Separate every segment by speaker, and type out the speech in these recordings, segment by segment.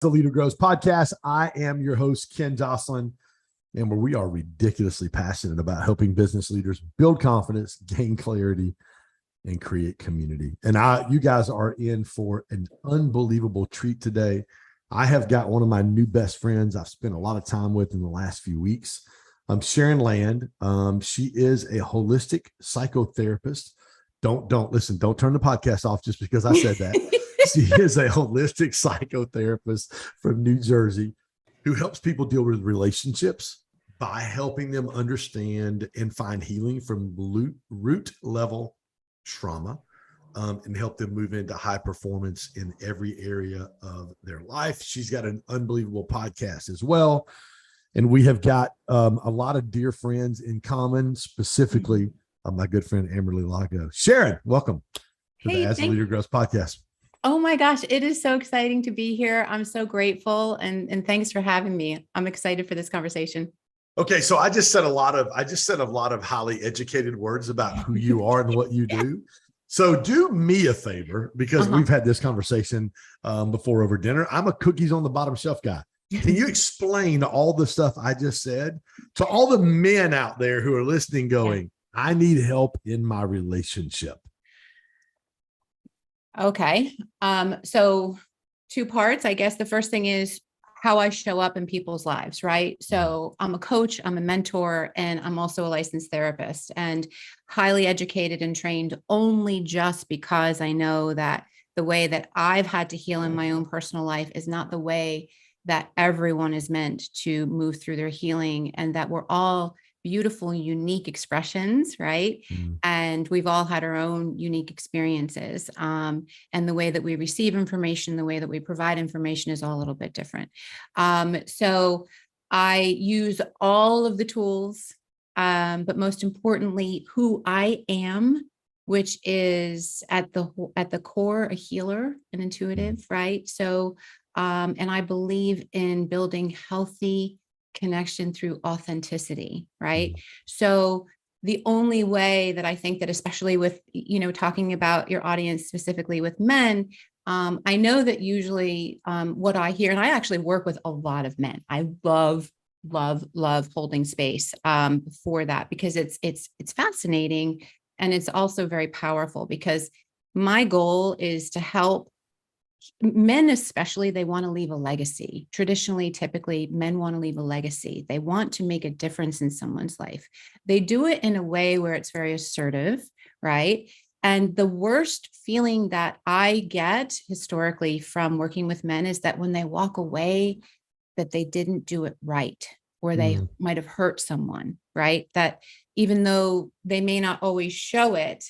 Speaker 1: The Leader Grows podcast. I am your host, Ken Joslin, and where we are ridiculously passionate about helping business leaders build confidence, gain clarity, and create community. And you guys are in for an unbelievable treat today. I have got one of my new best friends I've spent a lot of time with in the last few weeks. Sharon Land. She is a holistic psychotherapist. Don't turn the podcast off just because I said that. She is a holistic psychotherapist from New Jersey who helps people deal with relationships by helping them understand and find healing from root level trauma, and help them move into high performance in every area of their life. She's got an unbelievable podcast as well. And we have got a lot of dear friends in common, specifically my good friend, Amberly Lago. Sharon, welcome to the As the Leader Grows podcast.
Speaker 2: Oh my gosh, it is so exciting to be here. I'm so grateful, and thanks for having me. I'm excited for this conversation.
Speaker 1: Okay, so I just said a lot of highly educated words about who you are and what you do. So do me a favor, because we've had this conversation before over dinner. I'm a cookies on the bottom shelf guy. Can you explain all the stuff I just said to all the men out there who are listening going, I need help in my relationship?
Speaker 2: Okay. So 2 parts, I guess. The first thing is how I show up in people's lives, right? So I'm a coach, I'm a mentor, and I'm also a licensed therapist, and highly educated and trained only just because I know that the way that I've had to heal in my own personal life is not the way that everyone is meant to move through their healing, and that we're all beautiful, unique expressions, right? And we've all had our own unique experiences. And the way that we receive information, the way that we provide information is all a little bit different. So I use all of the tools, but most importantly, who I am, which is at the core, a healer, an intuitive, right? So, and I believe in building healthy connection through authenticity, right? So the only way that I think that, especially with, talking about your audience, specifically with men, I know that usually what I hear, and I actually work with a lot of men. I love holding space for that, because it's fascinating. And it's also very powerful, because my goal is to help men, especially. They want to leave a legacy. Traditionally, typically, men want to leave a legacy. They want to make a difference in someone's life. They do it in a way where it's very assertive, right? And the worst feeling that I get historically from working with men is that when they walk away, that they didn't do it right, or they might have hurt someone, right? That even though they may not always show it,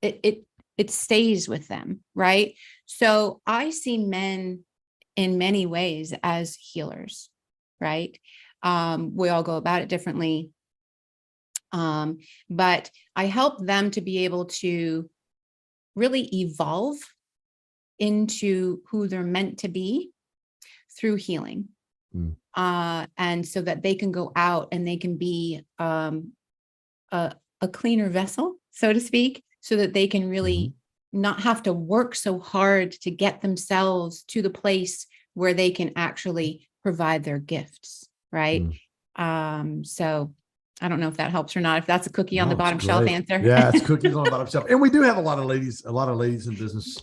Speaker 2: it stays with them, right? So I see men in many ways as healers, right? We all go about it differently. But I help them to be able to really evolve into who they're meant to be through healing. And so that they can go out and they can be a cleaner vessel, so to speak, so that they can really not have to work so hard to get themselves to the place where they can actually provide their gifts, right? So I don't know if that helps or not, if that's a cookie on the bottom shelf answer.
Speaker 1: Yeah, it's cookies on the bottom shelf. And we do have a lot of ladies in business,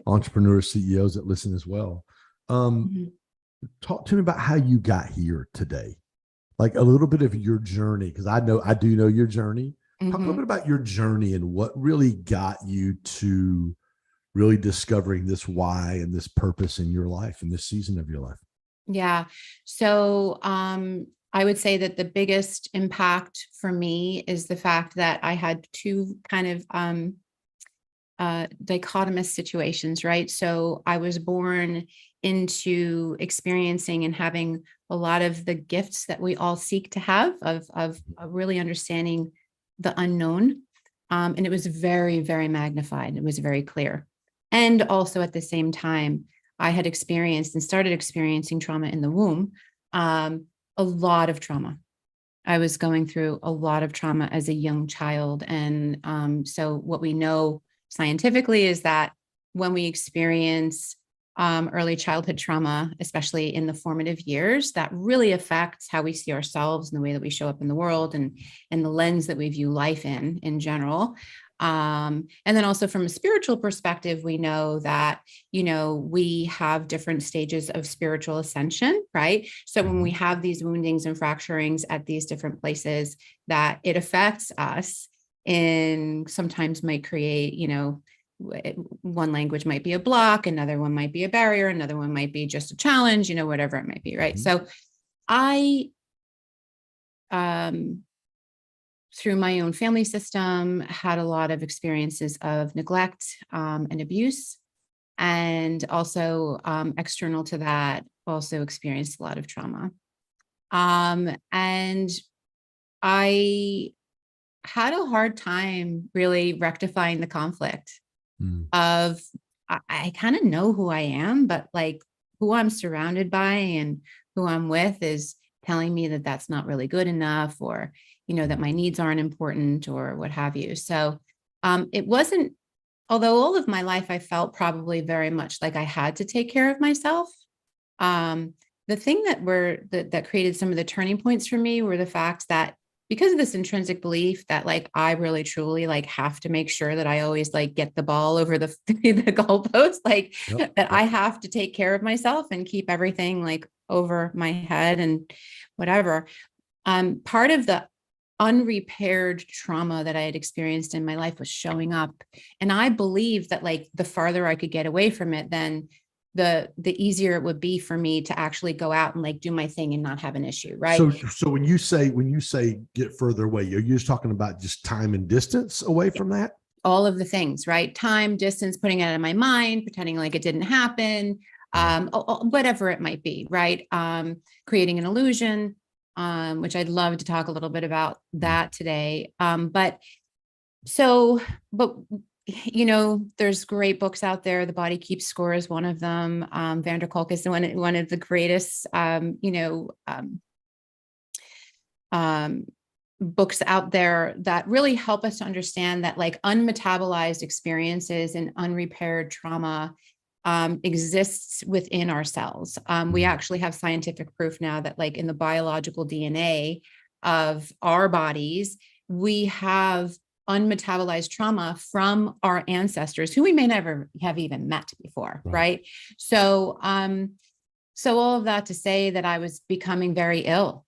Speaker 1: entrepreneurs, CEOs that listen as well. Talk to me about how you got here today, like a little bit of your journey, because I do know your journey. Talk a little bit about your journey and what really got you to really discovering this why and this purpose in your life, in this season of your life.
Speaker 2: Yeah. So I would say that the biggest impact for me is the fact that I had 2 kind of dichotomous situations, right? So I was born into experiencing and having a lot of the gifts that we all seek to have, of really understanding the unknown. And it was very, very magnified. It was very clear. And also at the same time, I had experienced and started experiencing trauma in the womb, a lot of trauma. I was going through a lot of trauma as a young child. And so what we know scientifically is that when we experience early childhood trauma, especially in the formative years, that really affects how we see ourselves and the way that we show up in the world and the lens that we view life in general. And then also from a spiritual perspective, we know that, we have different stages of spiritual ascension, right? So when we have these woundings and fracturings at these different places, that it affects us and sometimes might create, one language might be a block, another one might be a barrier, another one might be just a challenge, whatever it might be, right? So I, through my own family system, had a lot of experiences of neglect and abuse. And also external to that, also experienced a lot of trauma. And I had a hard time really rectifying the conflict of I kind of know who I am, but like who I'm surrounded by and who I'm with is telling me that that's not really good enough, or, that my needs aren't important or what have you. So it wasn't, although all of my life, I felt probably very much like I had to take care of myself. The thing that created some of the turning points for me were the facts that because of this intrinsic belief that like I really truly like have to make sure that I always like get the ball over the goalpost, like that I have to take care of myself and keep everything like over my head and whatever. Part of the unrepaired trauma that I had experienced in my life was showing up. And I believed that like the farther I could get away from it, then the easier it would be for me to actually go out and like do my thing and not have an issue. Right.
Speaker 1: So when you say get further away, you're just talking about just time and distance away from that?
Speaker 2: All of the things, right? Time, distance, putting it out of my mind, pretending like it didn't happen, whatever it might be, right? Creating an illusion, which I'd love to talk a little bit about that today. But there's great books out there. The Body Keeps Score is one of them. Vander Kolk is one of the greatest, books out there that really help us to understand that like unmetabolized experiences and unrepaired trauma exists within our cells. We actually have scientific proof now that like in the biological DNA of our bodies, we have unmetabolized trauma from our ancestors who we may never have even met before. Right. So all of that to say that I was becoming very ill,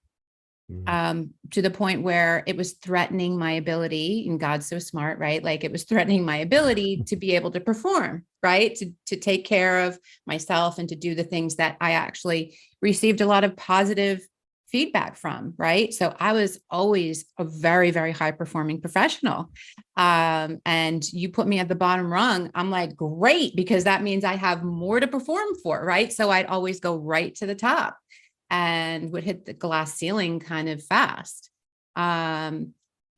Speaker 2: to the point where it was threatening my ability, and God's so smart, right? Like it was threatening my ability to be able to perform, right? To take care of myself and to do the things that I actually received a lot of positive feedback from, right? So I was always a very, very high performing professional. And you put me at the bottom rung, I'm like, great, because that means I have more to perform for, right? So I'd always go right to the top and would hit the glass ceiling kind of fast.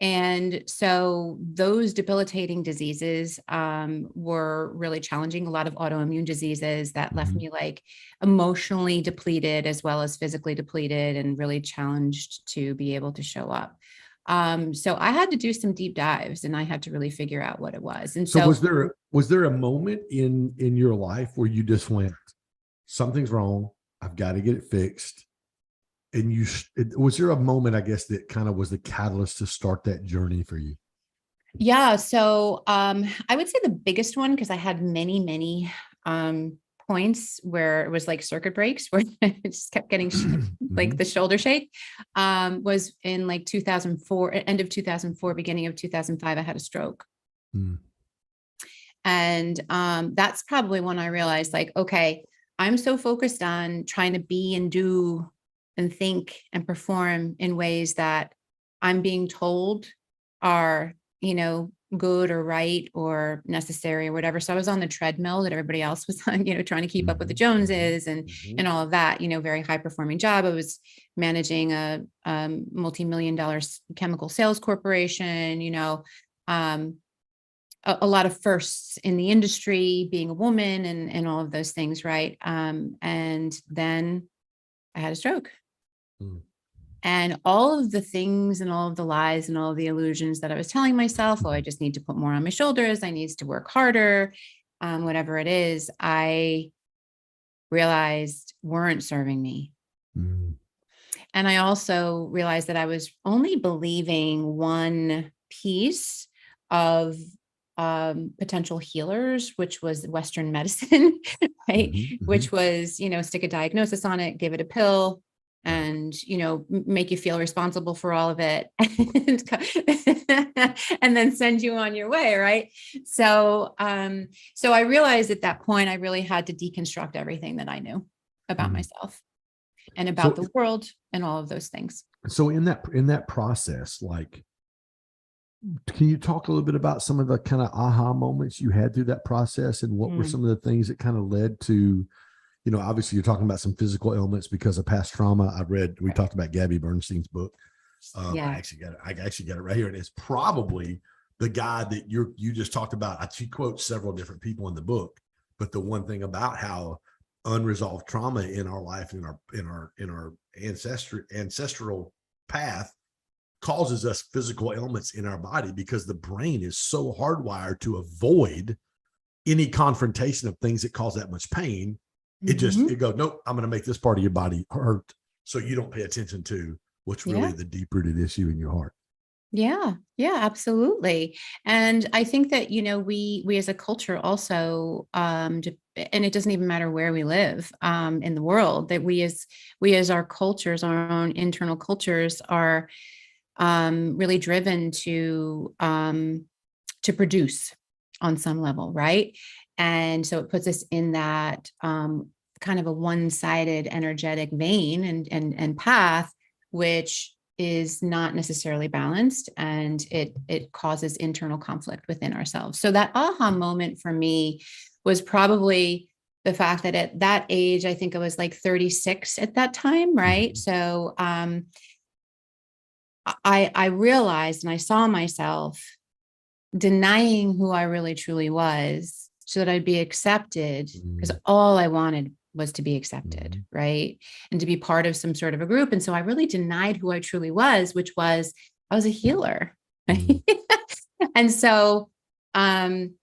Speaker 2: And so those debilitating diseases were really challenging, a lot of autoimmune diseases that left me like emotionally depleted as well as physically depleted and really challenged to be able to show up. So I had to do some deep dives and I had to really figure out what it was. And so
Speaker 1: was there a moment in your life where you just went, something's wrong, I've got to get it fixed? And was there a moment, I guess, that kind of was the catalyst to start that journey for you?
Speaker 2: Yeah. So I would say the biggest one, because I had many, many points where it was like circuit breaks where it just kept getting like the shoulder shake, was in like 2004, end of 2004, beginning of 2005, I had a stroke. And that's probably when I realized like, okay, I'm so focused on trying to be and do and think and perform in ways that I'm being told are, good or right or necessary or whatever. So I was on the treadmill that everybody else was on, trying to keep up with the Joneses and all of that, very high performing job. I was managing a multi-million-dollar chemical sales corporation, a lot of firsts in the industry, being a woman and all of those things. Right. And then I had a stroke. And all of the things and all of the lies and all of the illusions that I was telling myself, I just need to put more on my shoulders, I need to work harder, whatever it is, I realized weren't serving me.
Speaker 1: Mm.
Speaker 2: And I also realized that I was only believing one piece of potential healers, which was Western medicine, right?
Speaker 1: Mhm, mhm.
Speaker 2: Which was, stick a diagnosis on it, give it a pill,
Speaker 1: Right.
Speaker 2: and, make you feel responsible for all of it and then send you on your way. Right. So I realized at that point, I really had to deconstruct everything that I knew about
Speaker 1: Mm.
Speaker 2: myself and about
Speaker 1: So
Speaker 2: the world and all of those things.
Speaker 1: so in that process, like, can you talk a little bit about some of the kind of aha moments you had through that process, and what were
Speaker 2: Mm,
Speaker 1: some of the things that kind of led to, obviously you're talking about some physical ailments because of past trauma. We
Speaker 2: right.
Speaker 1: talked about Gabby Bernstein's book. I
Speaker 2: Yeah.
Speaker 1: actually got it. I actually got it right here. And it's probably the guy that you just talked about. She quotes several different people in the book, but the one thing about how unresolved trauma in our life, in our ancestral path, causes us physical ailments in our body, because the brain is so hardwired to avoid any confrontation of things that cause that much pain.
Speaker 2: Mhm.
Speaker 1: It goes, nope, I'm going to make this part of your body hurt, so you don't pay attention to what's
Speaker 2: Yeah.
Speaker 1: really the deep rooted issue in your heart.
Speaker 2: Yeah. Yeah, absolutely. And I think that, we as a culture also, and it doesn't even matter where we live, in the world, that we as our cultures, our own internal cultures are, really driven to produce on some level, right? And so it puts us in that, kind of a one-sided energetic vein and path, which is not necessarily balanced, and it causes internal conflict within ourselves. So that aha moment for me was probably the fact that at that age, I think I was like 36 at that time, right?
Speaker 1: Mhm.
Speaker 2: So I realized and I saw myself denying who I really truly was so that I'd be accepted, because
Speaker 1: Mhm.
Speaker 2: all I wanted was to be accepted,
Speaker 1: Mhm.
Speaker 2: right? And to be part of some sort of a group. And so I really denied who I truly was, which was I was a healer.
Speaker 1: Mhm.
Speaker 2: And so, um,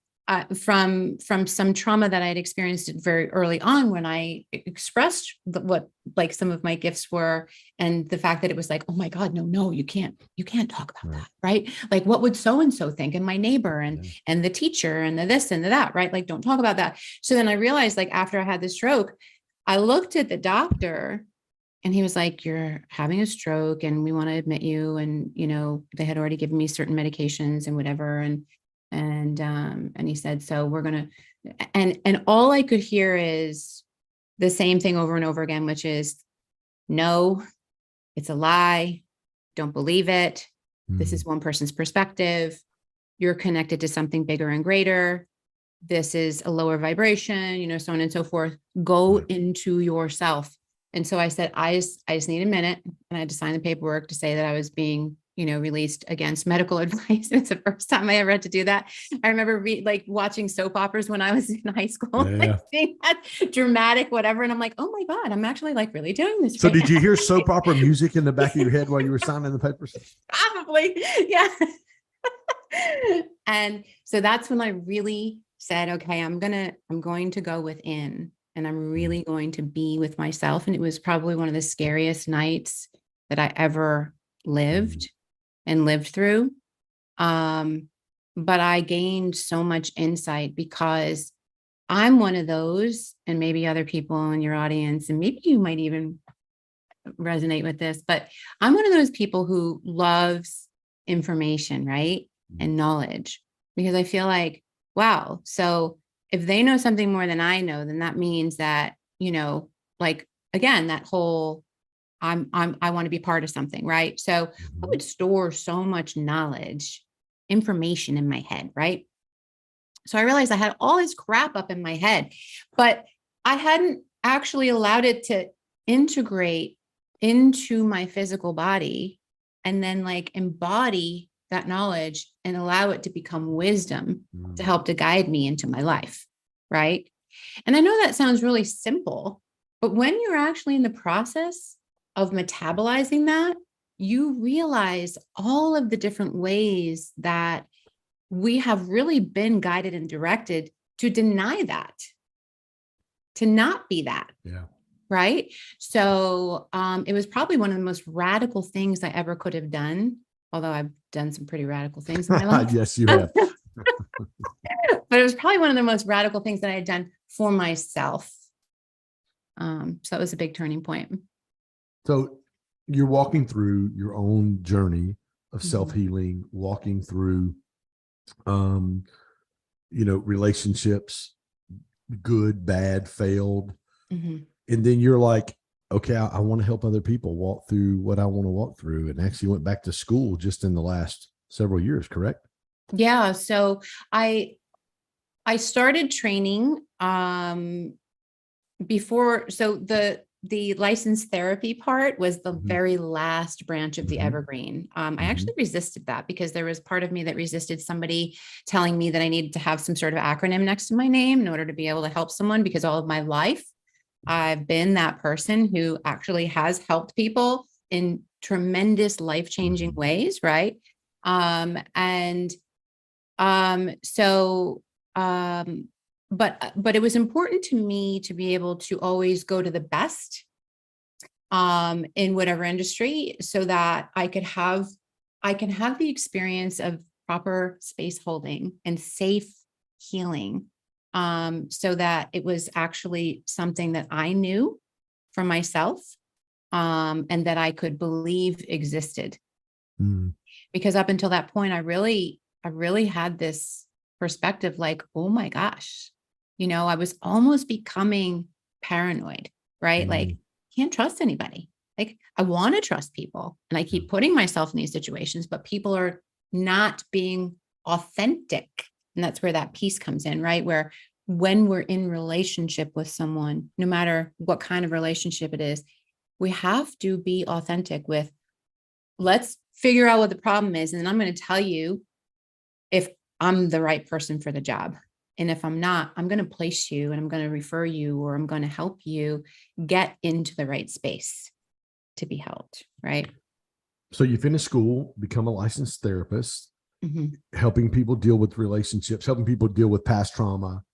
Speaker 2: from some trauma that I had experienced very early on, when I expressed what like some of my gifts were, and the fact that it was like, oh my God, no, you can't talk about
Speaker 1: Right.
Speaker 2: that, right? Like, what would so and so think, and my neighbor, and
Speaker 1: Yeah.
Speaker 2: the teacher, and the this and the that, right? Like, don't talk about that. So then I realized, like, after I had the stroke, I looked at the doctor, and he was like, you're having a stroke and we want to admit you. And, they had already given me certain medications and whatever. And he said, so we're going to, and all I could hear is the same thing over and over again, which is, no, it's a lie. Don't believe it. This
Speaker 1: Mhm.
Speaker 2: is one person's perspective. You're connected to something bigger and greater. This is a lower vibration, so on and so forth. Go
Speaker 1: Right.
Speaker 2: into yourself. And so I said, I just need a minute. And I had to sign the paperwork to say that I was being, released against medical advice. It's the first time I ever had to do that. I remember like watching soap operas when I was in high school, like
Speaker 1: Yeah.
Speaker 2: seeing that dramatic, whatever. And I'm like, oh my God, I'm actually like really doing this
Speaker 1: So
Speaker 2: right
Speaker 1: did you hear
Speaker 2: now.
Speaker 1: soap opera music in the back of your head while you were signing the papers?
Speaker 2: Probably. Yeah. And so that's when I really said, okay, I'm going to go within, and I'm
Speaker 1: Mhm.
Speaker 2: really going to be with myself. And it was probably one of the scariest nights that I ever
Speaker 1: Mhm.
Speaker 2: lived through. Um, but I gained so much insight, because I'm one of those, and maybe other people in your audience, and maybe you might even resonate with this, but I'm one of those people who loves information, right?
Speaker 1: Mhm.
Speaker 2: And knowledge, because I feel like, wow, so if they know something more than I know, then that means that, like, again, that whole I want to be part of something, right? So I
Speaker 1: Mhm.
Speaker 2: would store so much knowledge, information in my head, right? So I realized I had all this crap up in my head, but I hadn't actually allowed it to integrate into my physical body, and then like embody that knowledge and allow it to become wisdom to
Speaker 1: Mhm.
Speaker 2: help to guide me into my life. Right. And I know that sounds really simple, but when you're actually in the process of metabolizing that, you realize all of the different ways that we have really been guided and directed to deny that. to not be that.
Speaker 1: Yeah.
Speaker 2: Right. So it was probably one of the most radical things I ever could have done, although I've done some pretty radical things in my life.
Speaker 1: Yes, you have.
Speaker 2: But it was probably one of the most radical things that I had done for myself. So it was a big turning point.
Speaker 1: So you're walking through your own journey of
Speaker 2: Mhm.
Speaker 1: self-healing, walking through, relationships, good, bad, failed.
Speaker 2: Mhm.
Speaker 1: And then you're like, okay, I want to help other people walk through what I want to walk through. And actually went back to school just in the last several years, correct?
Speaker 2: Yeah. So I started training before. So the licensed therapy part was the
Speaker 1: Mhm.
Speaker 2: very last branch of the
Speaker 1: Mhm.
Speaker 2: evergreen. I
Speaker 1: Mhm.
Speaker 2: actually resisted that because there was part of me that resisted somebody telling me that I needed to have some sort of acronym next to my name in order to be able to help someone, because all of my life I've been that person who actually has helped people in tremendous life-changing
Speaker 1: Mhm.
Speaker 2: ways, right? And so but it was important to me to be able to always go to the best in whatever industry, so that I can have the experience of proper space holding and safe healing, so that it was actually something that I knew for myself, and that I could believe existed.
Speaker 1: Mhm.
Speaker 2: Because up until that point, I really had this perspective like, oh my gosh, I was almost becoming paranoid, right? Like,
Speaker 1: Mhm.
Speaker 2: can't trust anybody. Like, I want to trust people and I
Speaker 1: Yeah.
Speaker 2: keep putting myself in these situations, but people are not being authentic. And that's where that piece comes in, right? Where when we're in relationship with someone, no matter what kind of relationship it is, we have to be authentic with, let's figure out what the problem is. And then I'm going to tell you if I'm the right person for the job. And if I'm not, I'm going to place you and I'm going to refer you, or I'm going to help you get into the right space to be helped. Right.
Speaker 1: So you finish school, become a licensed therapist,
Speaker 2: Mhm.
Speaker 1: helping people deal with relationships, helping people deal with past trauma,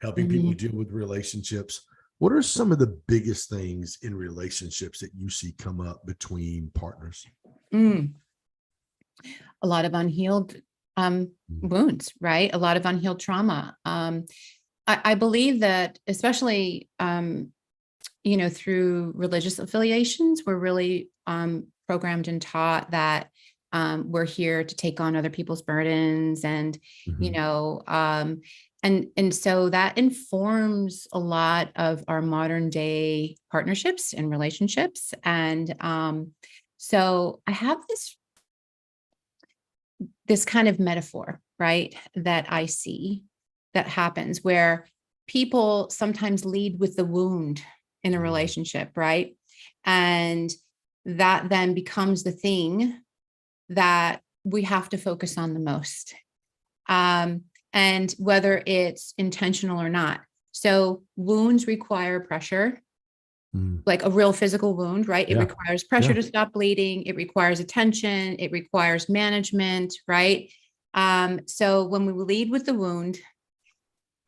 Speaker 1: helping people
Speaker 2: Mhm.
Speaker 1: deal with relationships. What are some of the biggest things in relationships that you see come up between partners?
Speaker 2: Mm. A lot of unhealed
Speaker 1: Mm.
Speaker 2: wounds, right? A lot of unhealed trauma. I believe that, especially through religious affiliations, we're really programmed and taught that we're here to take on other people's burdens, and you
Speaker 1: Mhm.
Speaker 2: know, and so that informs a lot of our modern day partnerships and relationships. And so I have this kind of metaphor, right, that I see that happens where people sometimes lead with the wound in a
Speaker 1: Mhm.
Speaker 2: relationship, right? And that then becomes the thing that we have to focus on the most. Um, and whether it's intentional or not. So wounds require pressure,
Speaker 1: Mhm.
Speaker 2: like a real physical wound, right? It
Speaker 1: Yeah.
Speaker 2: requires pressure
Speaker 1: Yeah.
Speaker 2: to stop bleeding. It requires attention. It requires management, right? So when we lead with the wound,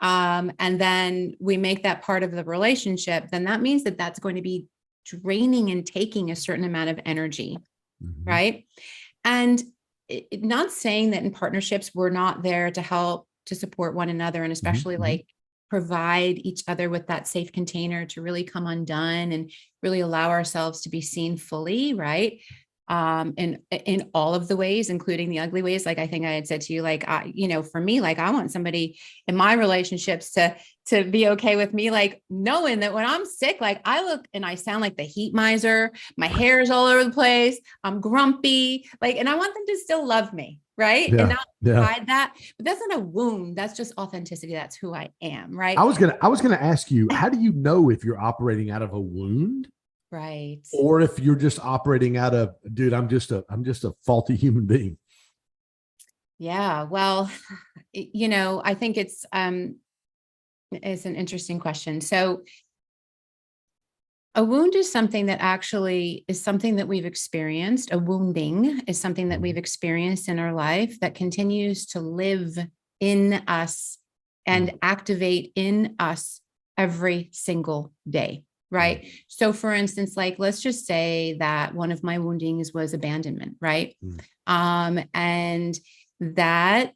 Speaker 2: and then we make that part of the relationship, then that means that that's going to be draining and taking a certain amount of energy,
Speaker 1: Mhm.
Speaker 2: right? And not saying that in partnerships we're not there to help to support one another, and
Speaker 1: Mhm.
Speaker 2: especially
Speaker 1: Mhm.
Speaker 2: like provide each other with that safe container to really come undone and really allow ourselves to be seen fully, right? In all of the ways, including the ugly ways. Like I think I had said to you, like for me, like I want somebody in my relationships to be okay with me, like knowing that when I'm sick, like I look and I sound like the heat miser, my hair is all over the place, I'm grumpy, like, and I want them to still love me, right? And
Speaker 1: Yeah.
Speaker 2: not
Speaker 1: Yeah.
Speaker 2: hide that. But that's not a wound. That's just authenticity. That's who I am,
Speaker 1: I
Speaker 2: right?
Speaker 1: was gonna ask you, how do you know if you're operating out of a wound
Speaker 2: Right.
Speaker 1: or if you're just operating out of, dude, I'm just a faulty human being?
Speaker 2: Yeah. Well, I think it's an interesting question. So a wound is something that actually is something that we've experienced. A wounding is something that
Speaker 1: Mhm.
Speaker 2: we've experienced in our life that continues to live in us and
Speaker 1: Mhm.
Speaker 2: activate in us every single day, right? So for instance, like, let's just say that one of my woundings was abandonment, right? And that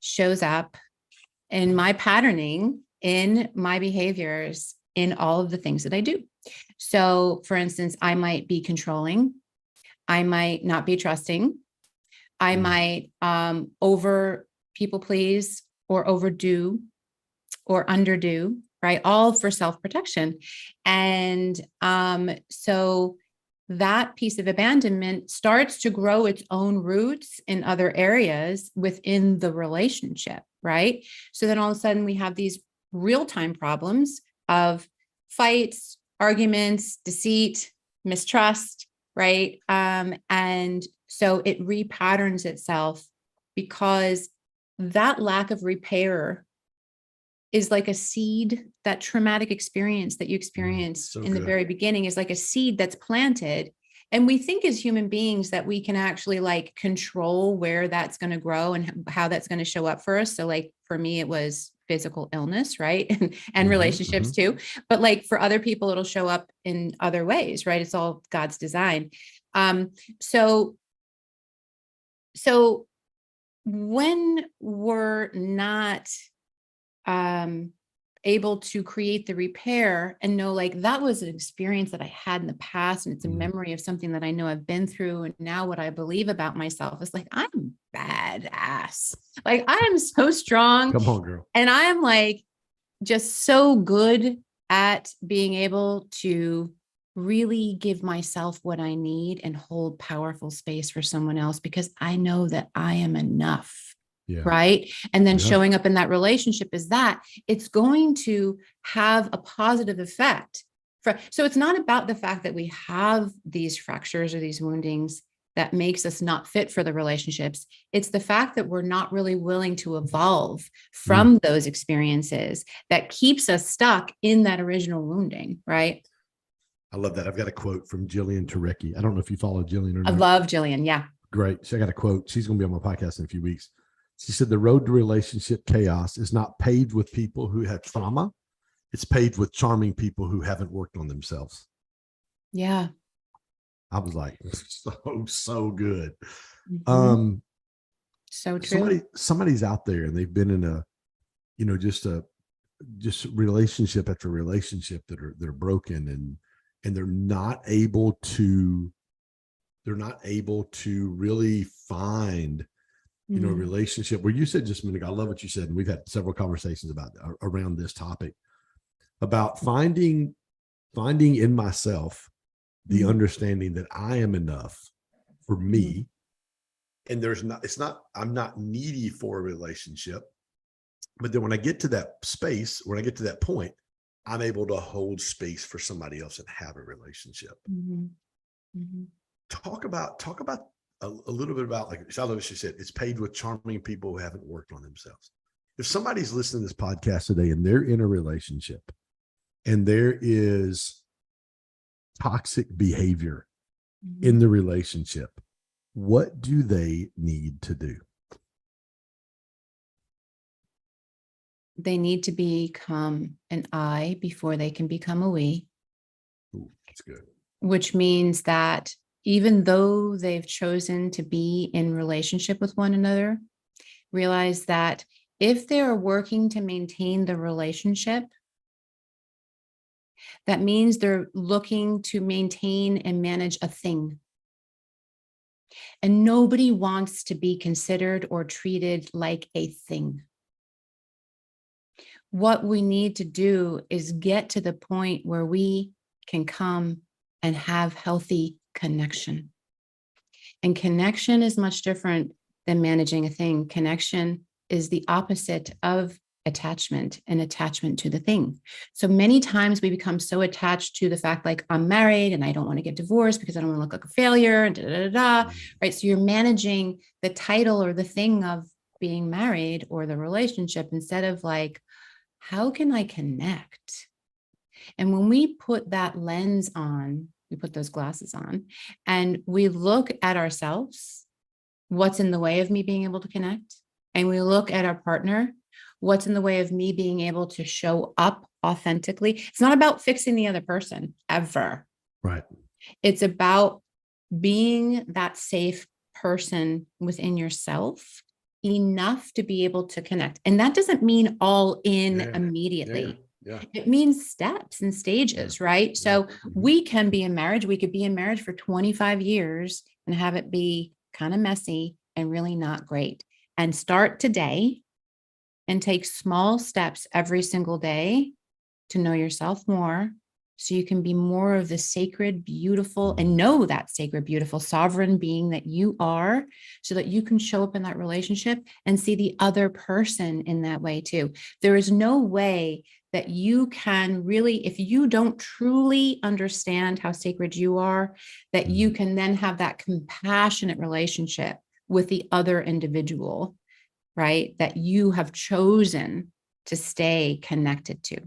Speaker 2: shows up in my patterning, in my behaviors, in all of the things that I do. So for instance, I might be controlling. I might not be trusting. I might over people please or overdo or underdo, right? All for self-protection. And so that piece of abandonment starts to grow its own roots in other areas within the relationship, right? So then all of a sudden we have these real-time problems of fights, arguments, deceit, mistrust, right? And so it repatterns itself because that lack of repair is like a seed. That traumatic experience that you experienced in the very beginning is like a seed that's planted. And we think as human beings that we can actually like control where that's going to grow and how that's going to show up for us. So like for me, it was physical illness, right? And relationships too. But like for other people, it'll show up in other ways, right? It's all God's design. So when we're not able to create the repair and know like that was an experience that I had in the past and it's a memory of something that I know I've been through, and now what I believe about myself is like I'm badass, like I am so strong.
Speaker 1: Come on, girl.
Speaker 2: And I am like just so good at being able to really give myself what I need and hold powerful space for someone else because I know that I am enough.
Speaker 1: Yeah.
Speaker 2: Right. And then showing up in that relationship is that it's going to have a positive effect. So it's not about the fact that we have these fractures or these woundings that makes us not fit for the relationships. It's the fact that we're not really willing to evolve from those experiences that keeps us stuck in that original wounding. Right.
Speaker 1: I love that. I've got a quote from Jillian Turecki. I don't know if you follow Jillian or not.
Speaker 2: I love Jillian. Yeah.
Speaker 1: Great. So I got a quote. She's going to be on my podcast in a few weeks. She said, the road to relationship chaos is not paved with people who have trauma. It's paved with charming people who haven't worked on themselves.
Speaker 2: Yeah.
Speaker 1: I was like, so good.
Speaker 2: So true.
Speaker 1: Somebody's out there and they've been in a, just relationship after relationship that are broken and they're not able to really find relationship where you said just a minute ago, I love what you said. And we've had several conversations around this topic about finding in myself the understanding that I am enough for me. And I'm not needy for a relationship. But then when I get to that space, when I get to that point, I'm able to hold space for somebody else and have a relationship. Talk about a little bit about, like Charlotte, she said, it's paved with charming people who haven't worked on themselves. If somebody's listening to this podcast today and they're in a relationship and there is toxic behavior in the relationship, what do they need to do?
Speaker 2: They need to become an I before they can become a we.
Speaker 1: Ooh, that's good.
Speaker 2: Which means that even though they've chosen to be in relationship with one another, realize that if they're working to maintain the relationship, that means they're looking to maintain and manage a thing. And nobody wants to be considered or treated like a thing. What we need to do is get to the point where we can come and have healthy connection. And connection is much different than managing a thing. Connection is the opposite of attachment and attachment to the thing. So many times we become so attached to the fact like I'm married and I don't want to get divorced because I don't want to look like a failure and right? So you're managing the title or the thing of being married or the relationship instead of like, how can I connect? And when we put that lens on, we put those glasses on and we look at ourselves, what's in the way of me being able to connect? And we look at our partner, What's in the way of me being able to show up authentically? It's not about fixing the other person ever.
Speaker 1: Right.
Speaker 2: It's about being that safe person within yourself enough to be able to connect. And that doesn't mean all in immediately.
Speaker 1: Yeah.
Speaker 2: It means steps and stages, right? So we can be in marriage. We could be in marriage for 25 years and have it be kind of messy and really not great. And start today and take small steps every single day to know yourself more, so you can be more of the sacred, beautiful, and know that sacred, beautiful, sovereign being that you are, so that you can show up in that relationship and see the other person in that way too. There is no way that you can really, if you don't truly understand how sacred you are, that you can then have that compassionate relationship with the other individual, right? That you have chosen to stay connected to.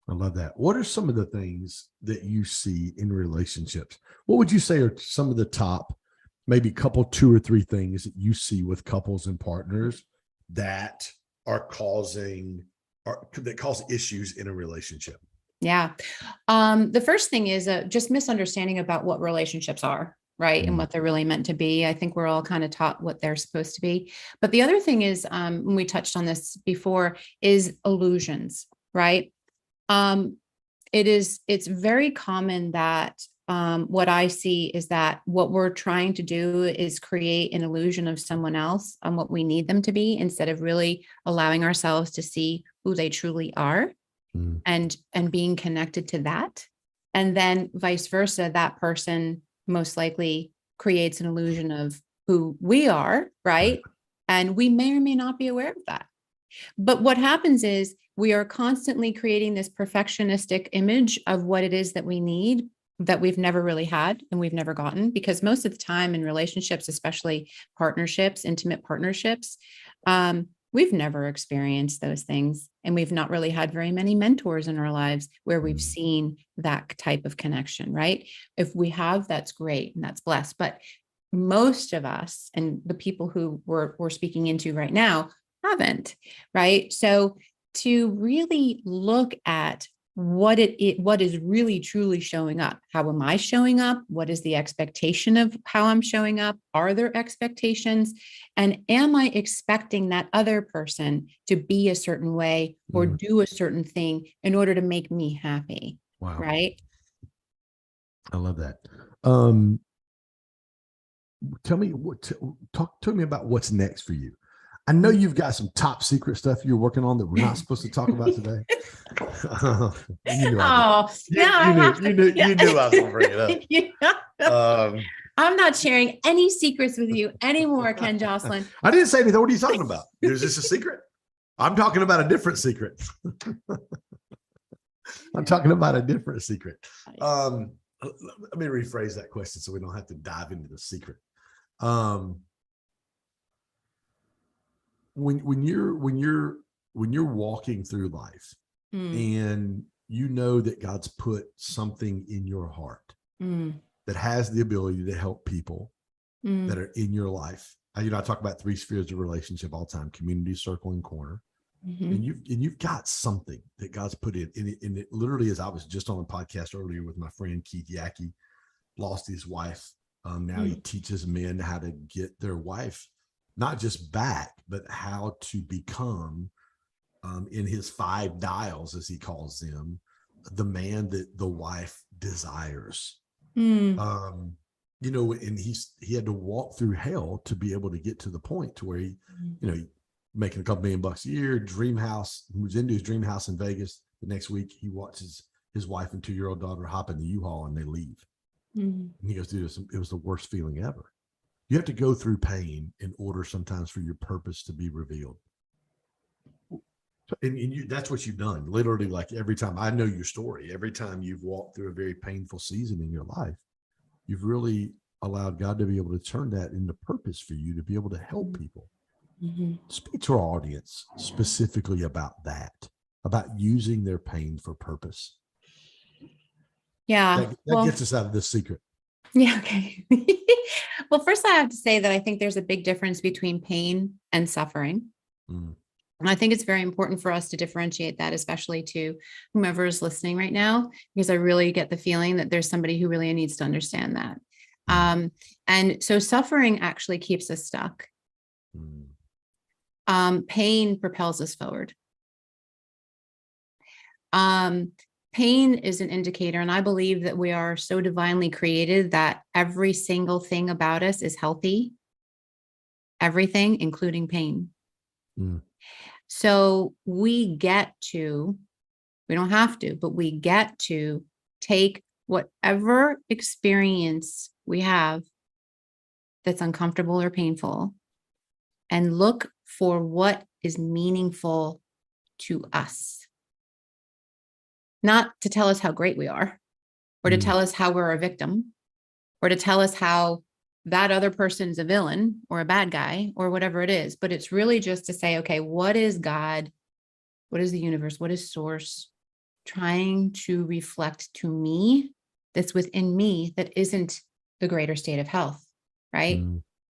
Speaker 1: I love that. What are some of the things that you see in relationships? What would you say are some of the top, maybe couple, 2 or 3 things that you see with couples and partners that are causing, or that cause issues in a relationship?
Speaker 2: Yeah. The first thing is just misunderstanding about what relationships are, right? And what they're really meant to be. I think we're all kind of taught what they're supposed to be. But the other thing is, when we touched on this before, is illusions, right? It's very common that what I see is that what we're trying to do is create an illusion of someone else on what we need them to be, instead of really allowing ourselves to see who they truly are and being connected to that. And then vice versa, that person most likely creates an illusion of who we are, right? And we may or may not be aware of that. But what happens is we are constantly creating this perfectionistic image of what it is that we need, that we've never really had and we've never gotten. Because most of the time in relationships, especially partnerships, intimate partnerships, we've never experienced those things. And we've not really had very many mentors in our lives where we've seen that type of connection, right? If we have, that's great and that's blessed. But most of us, and the people who we're speaking into right now, haven't, right? So to really look at what is really truly showing up. How am I showing up? What is the expectation of how I'm showing up? Are there expectations? And am I expecting that other person to be a certain way or do a certain thing in order to make me happy?
Speaker 1: Wow.
Speaker 2: Right?
Speaker 1: I love that. Tell me talk to me about what's next for you. I know you've got some top secret stuff you're working on that we're not supposed to talk about today. You knew I did. You knew I was going to bring it up.
Speaker 2: I'm not sharing any secrets with you anymore, Ken Joslin.
Speaker 1: I didn't say anything. What are you talking about? Is this a secret? I'm talking about a different secret. I'm talking about a different secret. Let me rephrase that question so we don't have to dive into the secret. When you're walking through life and you know that God's put something in your heart that has the ability to help people that are in your life. I talk about 3 spheres of relationship all the time: community, circle, and corner. And you've got something that God's put in. And it literally is. I was just on a podcast earlier with my friend Keith Yackey, lost his wife. Now he teaches men how to get their wife not just back, but how to become, in his 5 dials, as he calls them, the man that the wife desires. And he had to walk through hell to be able to get to the point to where he, making a couple $1 million a year, dream house, moves into his dream house in Vegas. The next week he watches his wife and 2-year-old daughter hop in the U-Haul and they leave. And he goes, dude, it was the worst feeling ever. You have to go through pain in order sometimes for your purpose to be revealed. And that's what you've done. Literally, like every time I know your story, every time you've walked through a very painful season in your life, you've really allowed God to be able to turn that into purpose for you to be able to help people. Speak to our audience specifically about that, about using their pain for purpose.
Speaker 2: Yeah.
Speaker 1: That gets us out of this secret.
Speaker 2: Yeah. Okay. Well, first I have to say that I think there's a big difference between pain and suffering. And I think it's very important for us to differentiate that, especially to whomever is listening right now, because I really get the feeling that there's somebody who really needs to understand that. And so suffering actually keeps us stuck. Pain propels us forward. Pain is an indicator, and I believe that we are so divinely created that every single thing about us is healthy. Everything, including pain. So we don't have to, but we get to take whatever experience we have that's uncomfortable or painful and look for what is meaningful to us. Not to tell us how great we are, or to tell us how we're a victim, or to tell us how that other person's a villain or a bad guy or whatever it is. But it's really just to say, okay, what is God? What is the universe? What is source trying to reflect to me that's within me that isn't the greater state of health, right?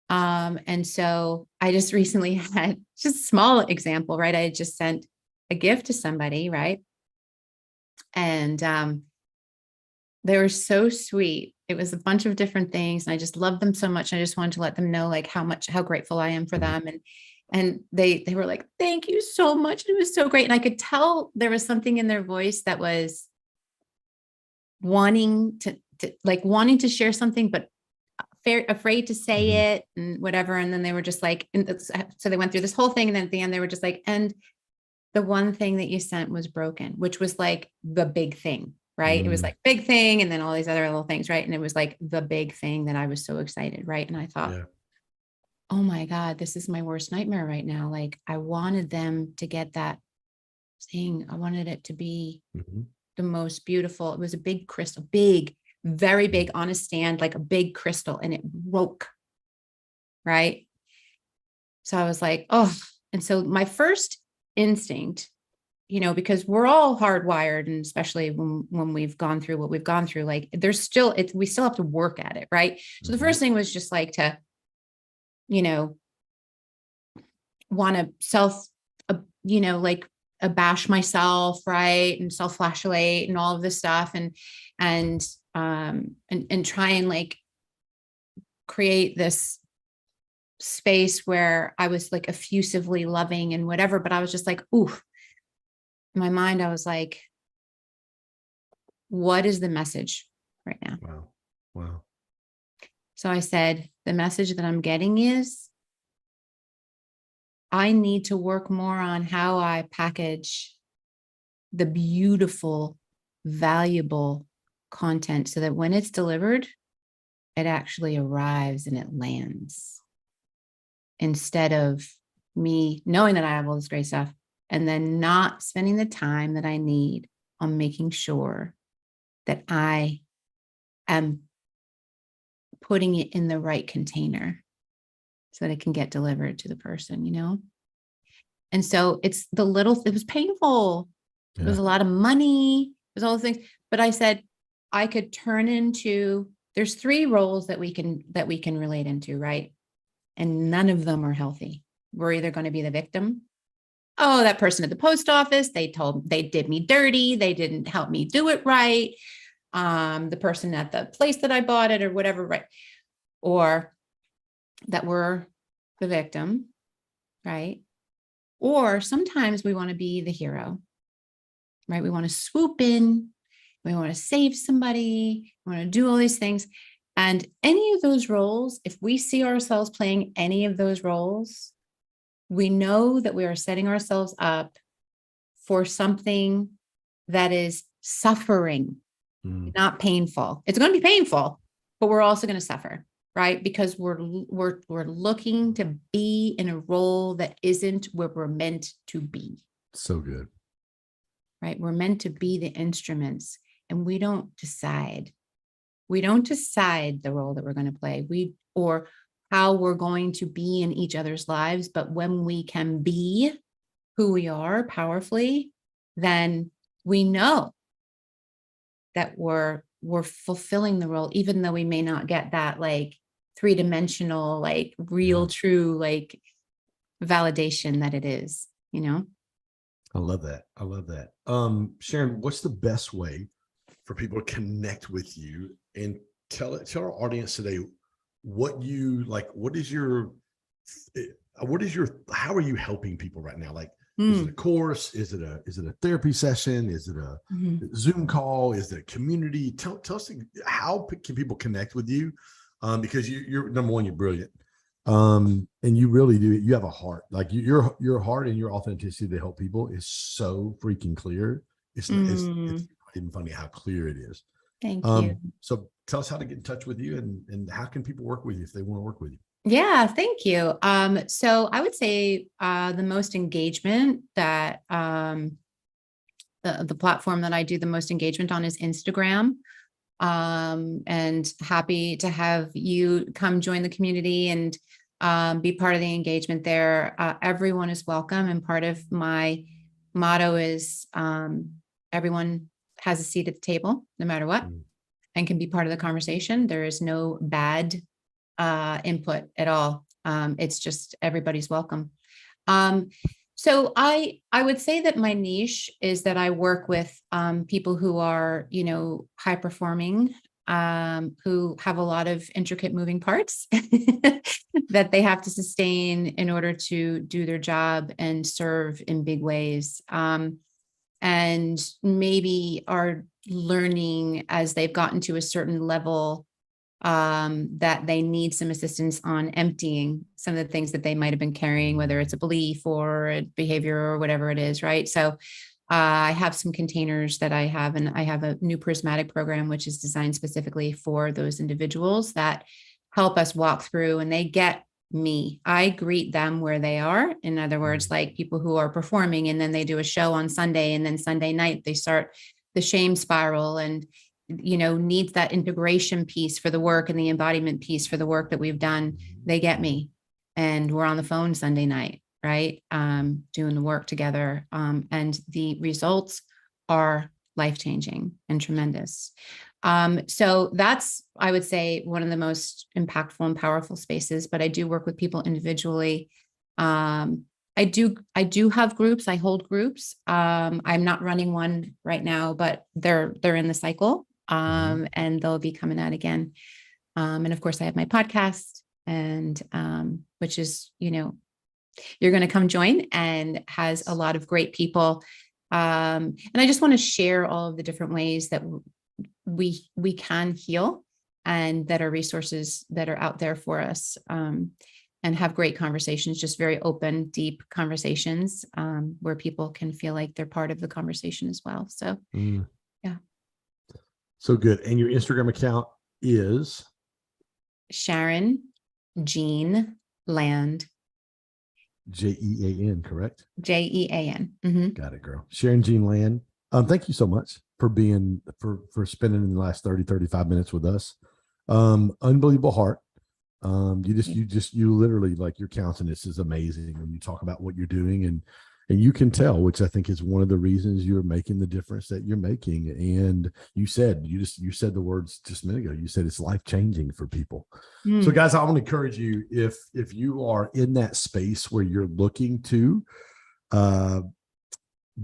Speaker 2: And so I just recently had just a small example, right? I just sent a gift to somebody, right? And they were so sweet. It was a bunch of different things, and I just loved them so much. I just wanted to let them know like how grateful I am for them. And they were like, thank you so much. It was so great. And I could tell there was something in their voice that was wanting to share something, but afraid to say it and whatever. And then they were just like, so they went through this whole thing. And then at the end, they were just like, and the one thing that you sent was broken, which was like the big thing, right? It was like big thing. And then all these other little things, right? And it was like the big thing that I was so excited, right? And I thought, oh my God, this is my worst nightmare right now. Like I wanted them to get that thing. I wanted it to be the most beautiful. It was a big crystal, very big on a stand, like a big crystal, and it broke, right? So I was like, oh, and so my first instinct, because we're all hardwired, and especially when we've gone through what we've gone through, like we still have to work at it, right? So the first thing was just like to, want to like abash myself, right? And self-flagellate and all of this stuff. And try and like create this space where I was like effusively loving and whatever, but I was just like, ooh, in my mind, I was like, what is the message right now?
Speaker 1: Wow.
Speaker 2: So I said, the message that I'm getting is I need to work more on how I package the beautiful, valuable content so that when it's delivered, it actually arrives and it lands, instead of me knowing that I have all this great stuff and then not spending the time that I need on making sure that I am putting it in the right container so that it can get delivered to the person. And so it was painful. It was a lot of money. It was all the things. But I said, I could turn into, there's 3 roles that we can relate into, right? And none of them are healthy. We're either going to be the victim. Oh, that person at the post office, they did me dirty. They didn't help me do it right. The person at the place that I bought it or whatever, right? Or that we're the victim, right? Or sometimes we want to be the hero, right? We want to swoop in. We want to save somebody. We want to do all these things. And any of those roles, if we see ourselves playing any of those roles, we know that we are setting ourselves up for something that is suffering, not painful. It's going to be painful, but we're also going to suffer, right? Because we're looking to be in a role that isn't where we're meant to be.
Speaker 1: So good.
Speaker 2: Right? We're meant to be the instruments, and we don't decide. We don't decide the role that we're going to play. Or how we're going to be in each other's lives. But when we can be who we are powerfully, then we know that we're fulfilling the role, even though we may not get that like 3-dimensional, like real, true, like validation that it is, you know?
Speaker 1: I love that. I love that. Sharon, what's the best way for people to connect with you, and tell our audience today what you like, how are you helping people right now? Like, is it a course? Is it a therapy session? Is it a Zoom call? Is it a community? Tell us how can people connect with you? Because you're number one, you're brilliant. And you really do. You have a heart, like your heart and your authenticity to help people is so freaking clear. It's not even funny how clear it is.
Speaker 2: Thank you.
Speaker 1: So tell us how to get in touch with you, and how can people work with you if they want to work with you?
Speaker 2: Yeah, thank you. So I would say the most engagement that the platform that I do the most engagement on is Instagram. And happy to have you come join the community and be part of the engagement there. Everyone is welcome. And part of my motto is everyone has a seat at the table, no matter what, and can be part of the conversation. There is no bad input at all. It's just everybody's welcome. So I would say that my niche is that I work with people who are, high performing, who have a lot of intricate moving parts that they have to sustain in order to do their job and serve in big ways. And maybe are learning as they've gotten to a certain level that they need some assistance on emptying some of the things that they might have been carrying, whether it's a belief or a behavior or whatever it is, right? So I have some containers that I have, and I have a new prismatic program, which is designed specifically for those individuals that help us walk through, and they get me. I greet them where they are. In other words, like people who are performing and then they do a show on Sunday, and then Sunday night they start the shame spiral and needs that integration piece for the work and the embodiment piece for the work that we've done. They get me, and we're on the phone Sunday night, right? Doing the work together. And the results are life-changing and tremendous. So that's, I would say, one of the most impactful and powerful spaces, but I do work with people individually. I do have groups. I hold groups. I'm not running one right now, but they're in the cycle. And they'll be coming out again. And of course I have my podcast, and which is, you're going to come join, and has a lot of great people. And I just want to share all of the different ways that we can heal, and that are resources that are out there for us, and have great conversations, just very open, deep conversations, where people can feel like they're part of the conversation as well. So, yeah.
Speaker 1: So good. And your Instagram account is?
Speaker 2: Sharon Jean Land.
Speaker 1: Jean, correct?
Speaker 2: Jean. Mm-hmm.
Speaker 1: Got it, girl. Sharon Jean Land. Thank you so much for spending the last 35 minutes with us. Unbelievable heart. You literally, like, your countenance is amazing when you talk about what you're doing, and you can tell, which I think is one of the reasons you're making the difference that you're making. And you said the words just a minute ago. You said it's life-changing for people. So guys, I want to encourage you, if you are in that space where you're looking to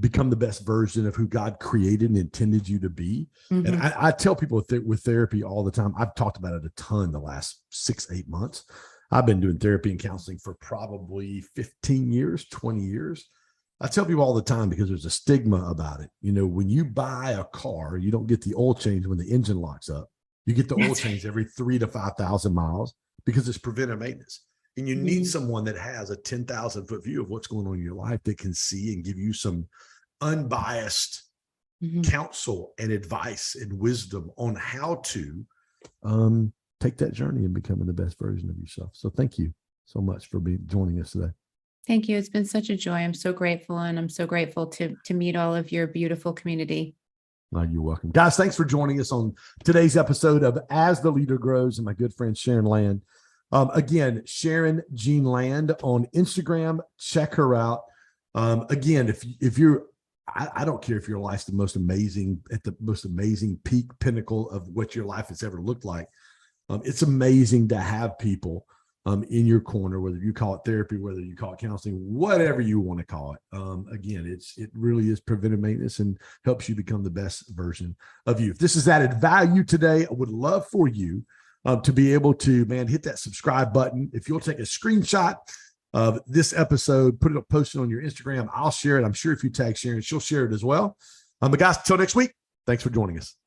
Speaker 1: become the best version of who God created and intended you to be. And I tell people with therapy all the time, I've talked about it a ton the last 6-8 months. I've been doing therapy and counseling for probably 15 years, 20 years. I tell people all the time, because there's a stigma about it. When you buy a car, you don't get the oil change when the engine locks up. You get the oil change every 3,000 to 5,000 miles, because it's preventive maintenance. And you need someone that has a 10,000 foot view of what's going on in your life, that can see and give you some unbiased counsel and advice and wisdom on how to take that journey and becoming the best version of yourself. So thank you so much for joining us today.
Speaker 2: Thank you. It's been such a joy. I'm so grateful. And I'm so grateful to meet all of your beautiful community.
Speaker 1: You're welcome. Guys, thanks for joining us on today's episode of As the Leader Grows, and my good friend Sharon Land. Again, Sharon Jean Land on Instagram. Check her out. Again, if you're, I don't care if your life's the most amazing, at the most amazing peak pinnacle of what your life has ever looked like. It's amazing to have people in your corner, whether you call it therapy, whether you call it counseling, whatever you want to call it. Again, it really is preventive maintenance and helps you become the best version of you. If this has added value today, I would love for you to be able to, hit that subscribe button. If you'll take a screenshot of this episode, put it up, post it on your Instagram, I'll share it. I'm sure if you tag Sharon, she'll share it as well. But guys, until next week, thanks for joining us.